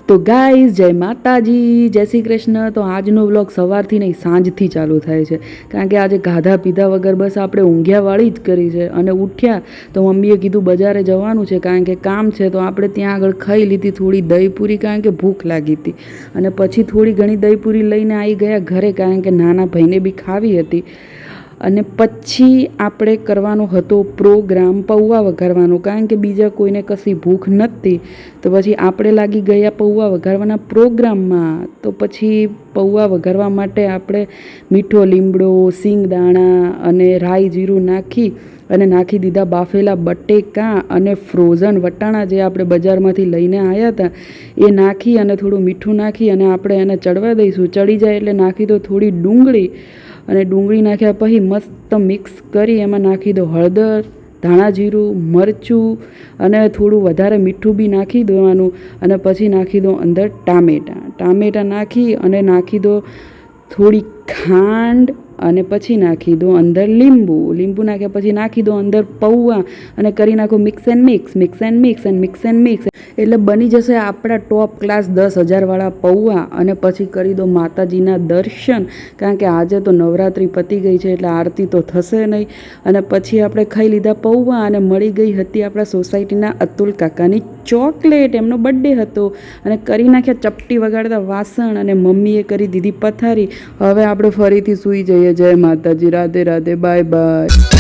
તો ગાઈઝ જય માતાજી, જય શ્રી કૃષ્ણ। તો આજનો વ્લોગ સવારથી નહીં સાંજથી ચાલુ થાય છે, કારણ કે આજે ગાધા પીધા વગર બસ આપણે ઊંઘ્યાવાળી જ કરી છે। અને ઉઠ્યા તો મમ્મીએ કીધું બજારે જવાનું છે, કારણ કે કામ છે। તો આપણે ત્યાં આગળ ખાઈ લીધી થોડી દહીંપૂરી, કારણ કે ભૂખ લાગી હતી। અને પછી થોડી ઘણી દહીંપૂરી લઈને આવી ગયા ઘરે, કારણ કે નાના ભાઈને બી ખાવી હતી। અને પછી આપણે કરવાનો હતો પ્રોગ્રામ પૌવા વઘારવાનો, કારણ કે બીજા કોઈને કશી ભૂખ નહોતી। તો પછી આપણે લાગી ગયા પૌવા વઘારવાના પ્રોગ્રામમાં। તો પછી પૌવા વઘારવા માટે આપણે મીઠો લીમડો, સિંગદાણા અને રાઈ જીરું નાખી દીધા બાફેલા બટેકા અને ફ્રોઝન વટાણા જે આપણે બજારમાંથી લઈને આવ્યા હતા એ નાખી અને થોડું મીઠું નાખી અને આપણે એને ચડવા દઈશું। ચડી જાય એટલે નાખી દો થોડી ડુંગળી, અને ડુંગળી નાખ્યા પછી મસ્ત મિક્સ કરી એમાં નાખી દો હળદર, ધાણા જીરું, મરચું અને થોડું વધારે મીઠું બી નાખી દેવાનું। અને પછી નાખી દો અંદર ટામેટાં નાખી અને નાખી દો થોડી ખાંડ, અને પછી નાખી દો અંદર લીંબુ નાખ્યા પછી નાખી દો અંદર પૌવા અને કરી નાખો મિક્સ એન્ડ મિક્સ, એટલે બની જશે આપણા ટોપ ક્લાસ 10,000 વાળા પૌવા। અને પછી કરી દો માતાજીના દર્શન, કારણ કે આજે તો નવરાત્રિ પતી ગઈ છે એટલે આરતી તો થશે નહીં। અને પછી આપણે ખાઈ લીધા પૌવા, અને મળી ગઈ હતી આપણા સોસાયટીના અતુલ કાકાની ચોકલેટ, એમનો બર્થડે હતો, અને કરી નાખ્યા ચપટી વગાડતા વાસણ, અને મમ્મીએ કરી દીધી પથારી। હવે આપણે ફરીથી સૂઈ જઈએ। જય માતાજી, રાધે રાધે, બાય બાય।